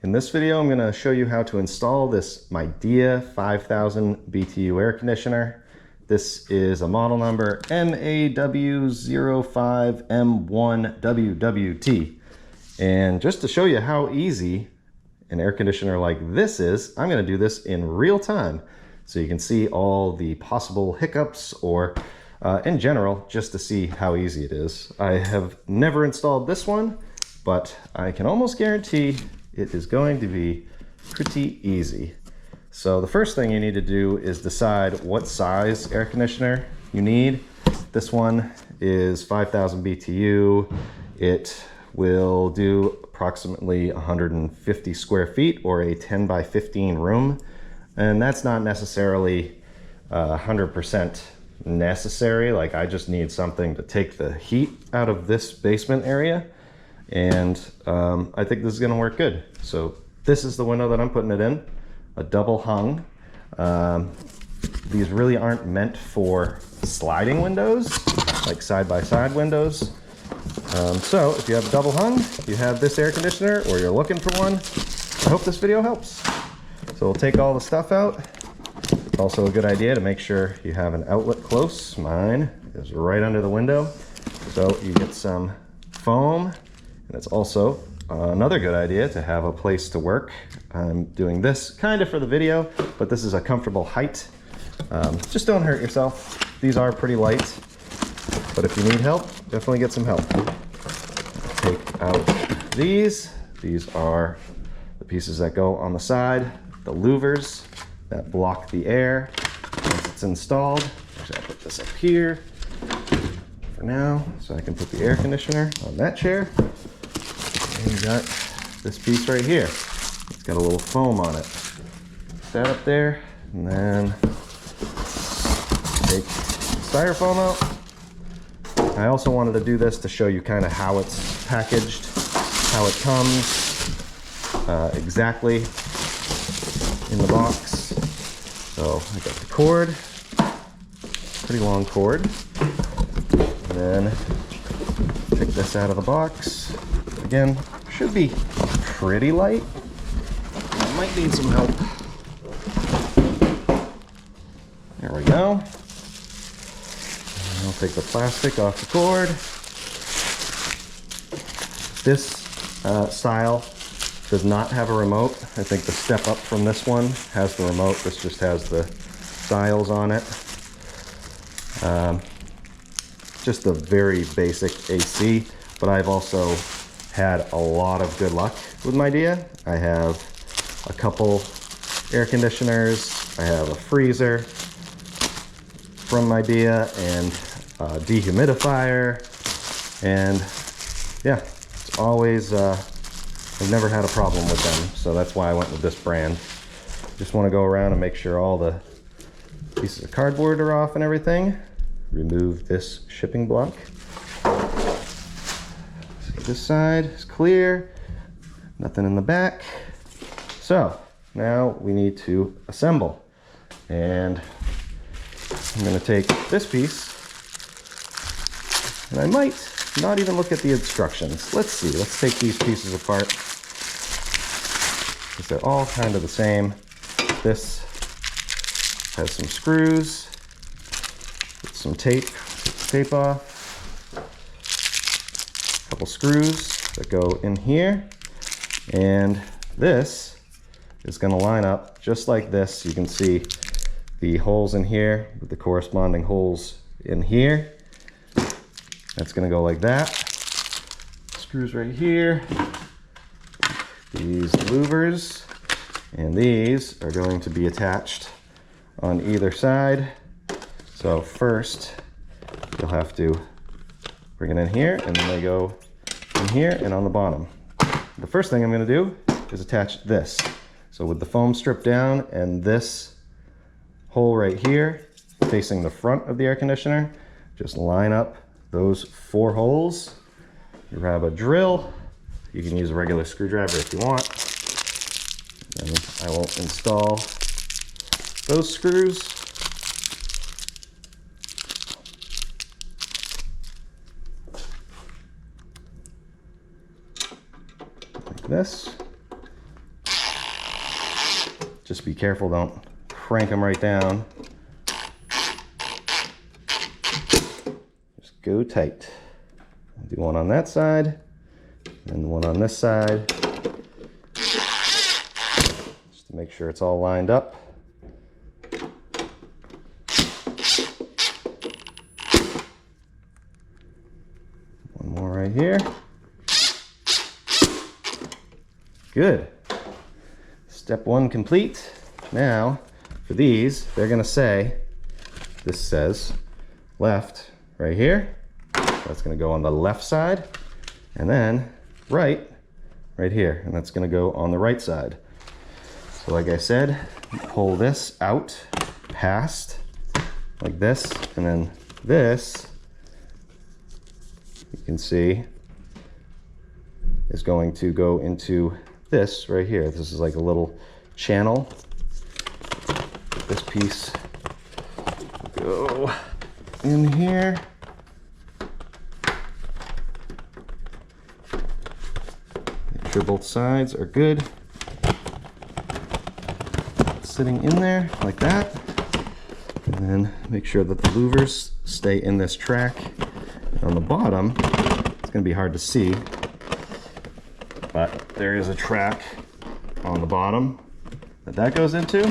In this video, I'm going to show you how to install this Midea 5000 BTU air conditioner. This is a model number MAW05M1WWT. And just to show you how easy an air conditioner like this is, I'm going to do this in real time. So you can see all the possible hiccups or in general, just to see how easy it is. I have never installed this one, but I can almost guarantee it is going to be pretty easy. So the first thing you need to do is decide what size air conditioner you need. This one is 5000 BTU. It will do approximately 150 square feet or a 10 by 15 room. And that's not necessarily 100% necessary. Like, I just need something to take the heat out of this basement area. And I think this is going to work good. So this is the window that I'm putting it in, a double hung. These really aren't meant for sliding windows, like side-by-side windows. So if you have a double hung, you have this air conditioner, or you're looking for one, I hope this video helps. So we'll take all the stuff out. It's also a good idea to make sure you have an outlet close. Mine is right under the window. So you get some foam. And it's also another good idea to have a place to work. I'm doing this kind of for the video, but this is a comfortable height. Just don't hurt yourself. These are pretty light, but if you need help, definitely get some help. Take out these. These are the pieces that go on the side, the louvers that block the air once it's installed. Actually, I'll put this up here for now, so I can put the air conditioner on that chair. And you got this piece right here. It's got a little foam on it. Put that up there, and then take the styrofoam out. I also wanted to do this to show you kind of how it's packaged, how it comes exactly in the box. So I got the cord, pretty long cord, and then take this out of the box. Again, should be pretty light. I might need some help. There we go. I'll take the plastic off the cord. This style does not have a remote. I think the step up from this one has the remote. This just has the dials on it. Just a very basic AC, but I've also had a lot of good luck with Midea. I have a couple air conditioners, I have a freezer from Midea, and a dehumidifier, and yeah, it's always, I've never had a problem with them, so that's why I went with this brand. Just want to go around and make sure all the pieces of cardboard are off and everything. Remove this shipping block. This side is clear, nothing in the back. So now we need to assemble, and I'm going to take this piece, and I might not even look at the instructions. Let's see, let's take these pieces apart, because they're all kind of the same. This has some screws, with some tape off. Couple screws that go in here, and this is going to line up just like this. You can see the holes in here with the corresponding holes in here. That's going to go like that. Screws right here, these louvers, and these are going to be attached on either side. So first you'll have to bring it in here, and then they go in here and on the bottom. The first thing I'm going to do is attach this. So with the foam stripped down and this hole right here facing the front of the air conditioner, just line up those 4 holes. You grab a drill. You can use a regular screwdriver if you want. And I will install those screws. Like this. Just be careful, don't crank them right down. Just go tight. I'll do one on that side and one on this side. Just to make sure it's all lined up. One more right here. Good. Step one complete. Now, for these, they're gonna say, this says left right here. That's gonna go on the left side, and then right here, and that's gonna go on the right side. So like I said, pull this out past like this, and then this, you can see, is going to go into this right here. This is like a little channel. This piece go in here. Make sure both sides are good. Sitting in there like that. And then make sure that the louvers stay in this track. And on the bottom, it's going to be hard to see, but there is a track on the bottom that goes into.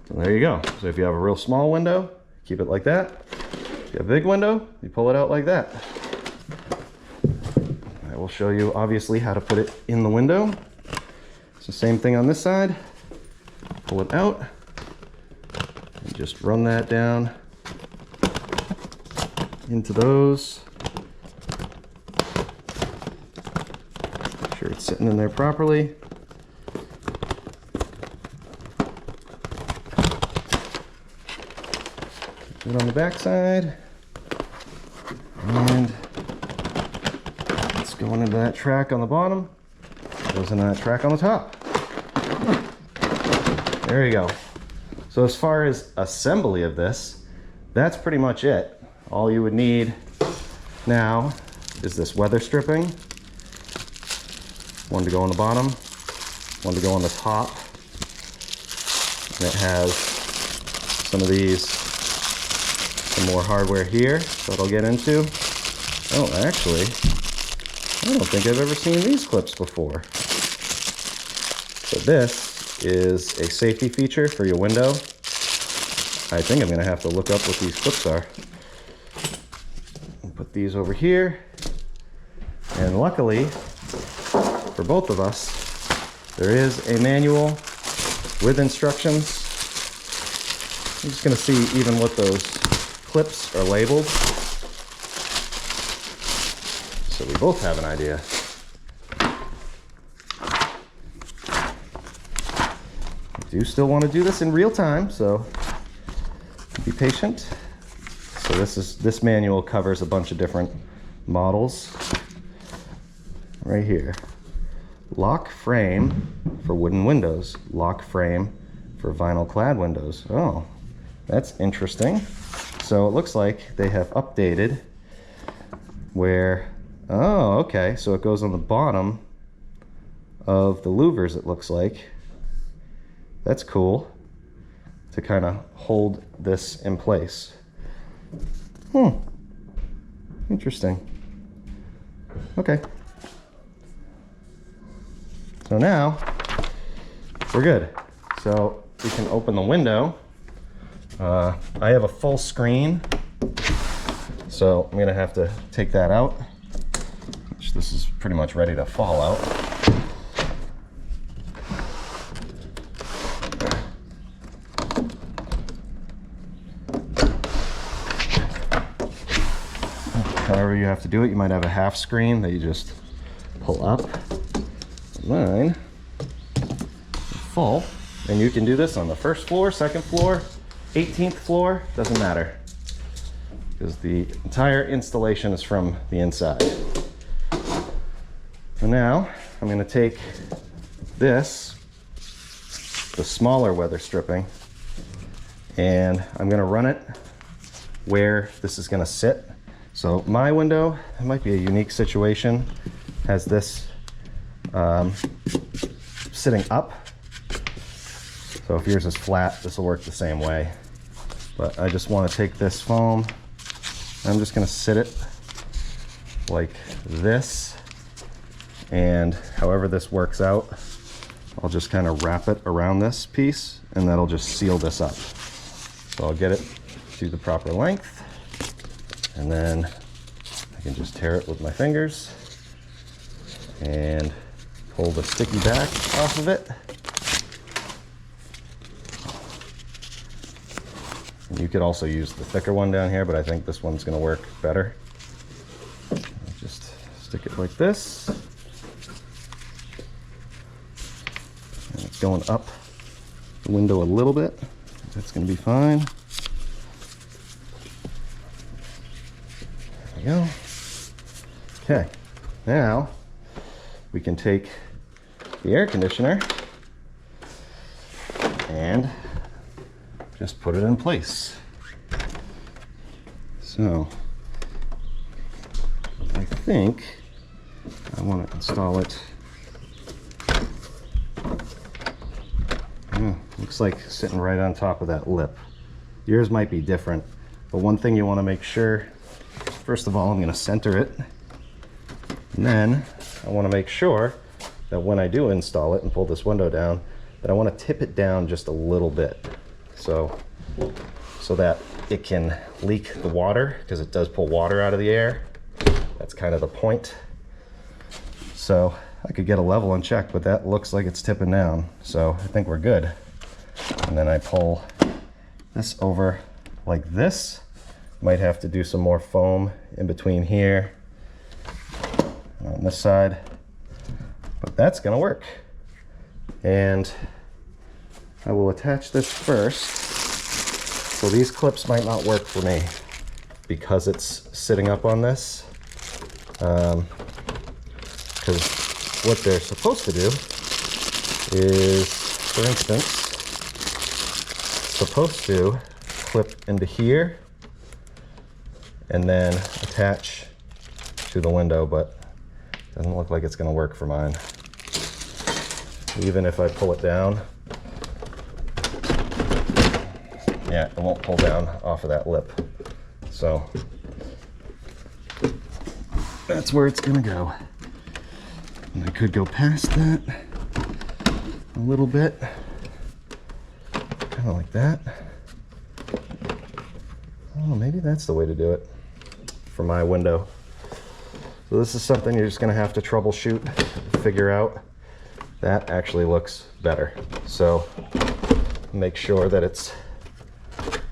So there you go. So if you have a real small window, keep it like that. If you have a big window, you pull it out like that. I will show you obviously how to put it in the window. It's the same thing on this side. Pull it out and just run that down into those. Make sure it's sitting in there properly. Do it on the back side. And it's going into that track on the bottom. Goes into that track on the top. There you go. So as far as assembly of this, that's pretty much it. All you would need now is this weather stripping. One to go on the bottom, one to go on the top. And it has some of these, some more hardware here that I'll get into. Oh, actually, I don't think I've ever seen these clips before. So this is a safety feature for your window. I think I'm gonna have to look up what these clips are. I'll put these over here. And luckily, for both of us, there is a manual with instructions. I'm just gonna see even what those clips are labeled, so we both have an idea. I do still want to do this in real time, so be patient. So this manual covers a bunch of different models. Right here, lock frame for wooden windows, lock frame for vinyl clad windows. Oh, that's interesting. So it looks like they have updated where, oh, okay, so it goes on the bottom of the louvers, it looks like. That's cool, to kind of hold this in place. Interesting. Okay. So now we're good. So we can open the window. I have a full screen, so I'm gonna have to take that out, which this is pretty much ready to fall out. However you have to do it, you might have a half screen that you just pull up. Mine full, and you can do this on the first floor, second floor, 18th floor, doesn't matter, because the entire installation is from the inside. So now I'm going to take this, the smaller weather stripping, and I'm going to run it where this is going to sit. So my window, it might be a unique situation, has this sitting up. So if yours is flat, this will work the same way. But I just want to take this foam, I'm just going to sit it like this, and however this works out, I'll just kind of wrap it around this piece, and that'll just seal this up. So I'll get it to the proper length, and then I can just tear it with my fingers and pull the sticky back off of it. And you could also use the thicker one down here, but I think this one's going to work better. Just stick it like this. And it's going up the window a little bit. That's going to be fine. There we go. Okay, now we can take the air conditioner and just put it in place. So I think I want to install it. Looks like sitting right on top of that lip. Yours might be different, but one thing you want to make sure, first of all, I'm going to center it, and then I want to make sure that when I do install it and pull this window down, that I want to tip it down just a little bit, so that it can leak the water, because it does pull water out of the air. That's kind of the point. So I could get a level and check, but that looks like it's tipping down, so I think we're good. And then I pull this over like this. Might have to do some more foam in between here and on this side, but that's gonna work. And I will attach this first. So these clips might not work for me because it's sitting up on this, because what they're supposed to do is, for instance, supposed to clip into here and then attach to the window, but it doesn't look like it's going to work for mine. Even if I pull it down, yeah, it won't pull down off of that lip. So that's where it's going to go. And I could go past that a little bit, kind of like that. Oh, maybe that's the way to do it for my window. So this is something you're just going to have to troubleshoot, figure out. That actually looks better. So make sure that it's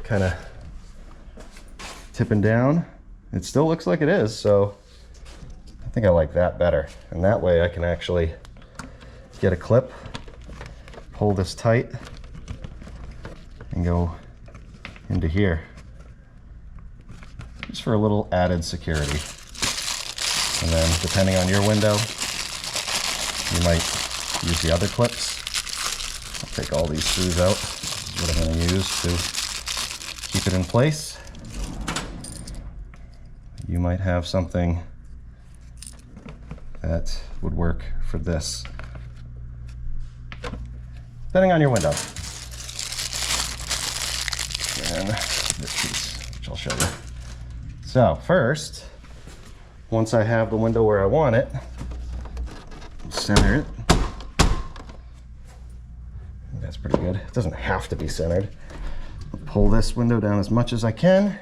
kind of tipping down. It still looks like it is, so I think I like that better. And that way I can actually get a clip, pull this tight, and go into here, just for a little added security. And then depending on your window, you might use the other clips. I'll take all these screws out. This is what I'm going to use to keep it in place. You might have something that would work for this, depending on your window. And this piece, which I'll show you. So first, once I have the window where I want it, center it. That's pretty good. It doesn't have to be centered. I'll pull this window down as much as I can.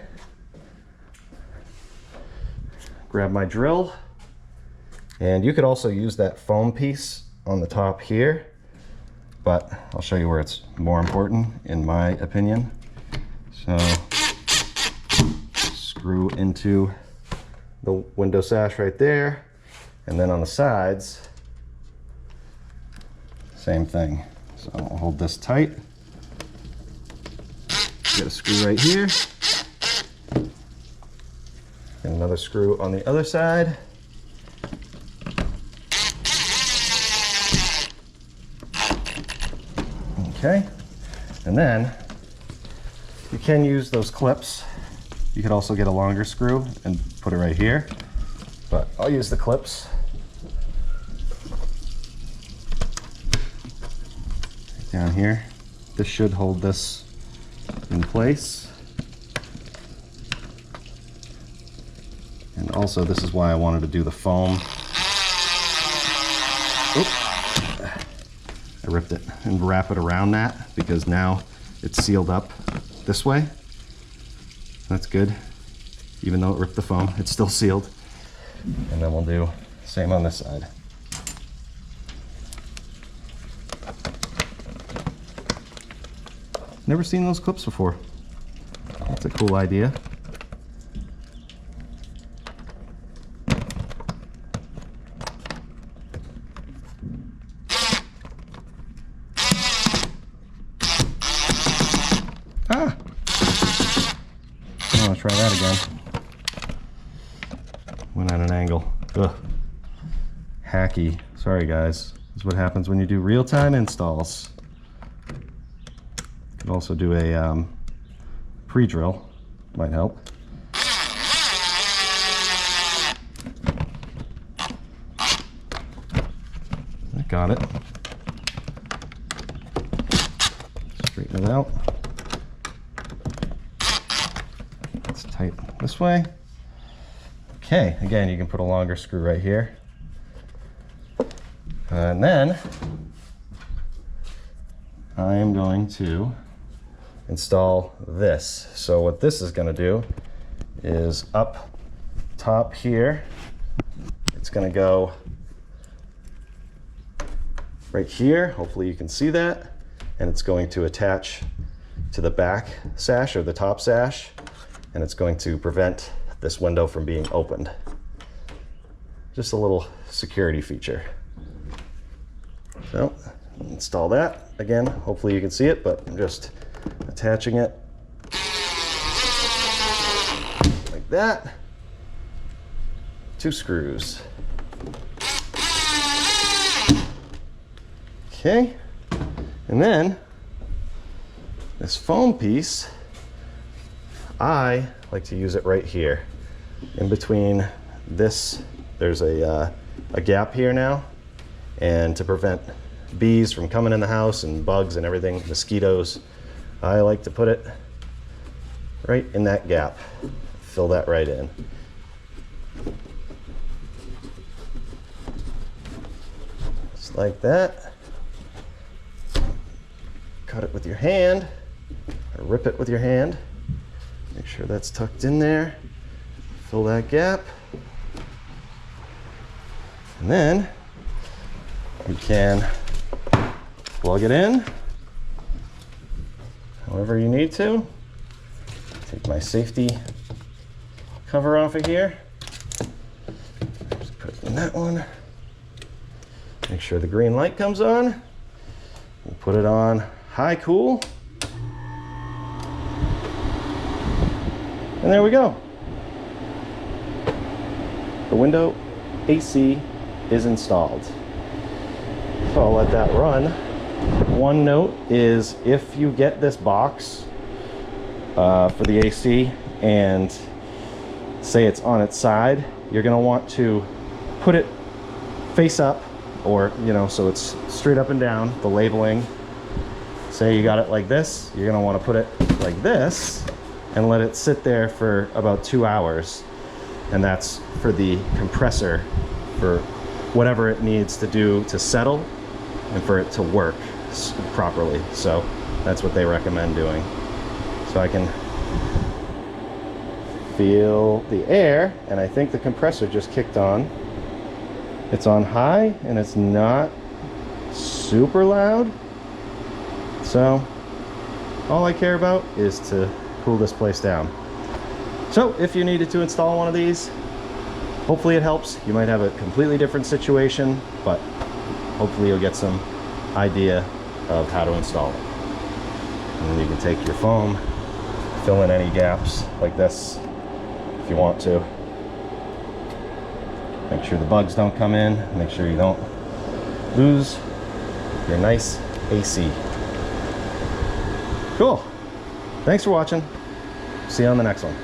Grab my drill. And you could also use that foam piece on the top here, but I'll show you where it's more important, in my opinion. So screw into the window sash right there, and then on the sides, same thing. So I'll hold this tight. Get a screw right here, and another screw on the other side. Okay, and then you can use those clips. You could also get a longer screw and put it right here, but I'll use the clips. Down here, This should hold this in place. And also, this is why I wanted to do the foam. Oop. I ripped it, and wrap it around that, because now it's sealed up this way. That's good. Even though it ripped the foam, it's still sealed. And then we'll do the same on this side. Never seen those clips before. That's a cool idea. Ah! I want to try that again. Went at an angle. Ugh. Hacky. Sorry guys. This is what happens when you do real-time installs. Could also do a pre-drill. Might help. I got it. Straighten it out. Let's tighten this way. Okay, again, you can put a longer screw right here. And then I am going to install this. So what this is going to do is up top here, it's going to go right here. Hopefully you can see that. And it's going to attach to the back sash or the top sash, and it's going to prevent this window from being opened. Just a little security feature. So install that. Again, hopefully you can see it, but I'm just attaching it like that. 2 screws. Okay, and then this foam piece, I like to use it right here. In between this, there's a gap here now, and to prevent bees from coming in the house and bugs and everything, mosquitoes, I like to put it right in that gap. Fill that right in. Just like that. Cut it with your hand, or rip it with your hand. Make sure that's tucked in there. Fill that gap. And then you can plug it in however you need to. Take my safety cover off of here. Just put it in that one. Make sure the green light comes on. We'll put it on high cool. And there we go. The window AC is installed. So I'll let that run. One note is, if you get this box for the AC and say it's on its side, you're going to want to put it face up, or so it's straight up and down, the labeling. Say you got it like this, you're going to want to put it like this and let it sit there for about 2 hours. And that's for the compressor, for whatever it needs to do to settle and for it to work properly. So that's what they recommend doing. So I can feel the air, and I think the compressor just kicked on. It's on high and it's not super loud. So all I care about is to cool this place down. So if you needed to install one of these, hopefully it helps. You might have a completely different situation, but hopefully you'll get some idea of how to install it. And then you can take your foam, fill in any gaps like this if you want to. Make sure the bugs don't come in. Make sure you don't lose your nice AC. Cool. Thanks for watching. See you on the next one.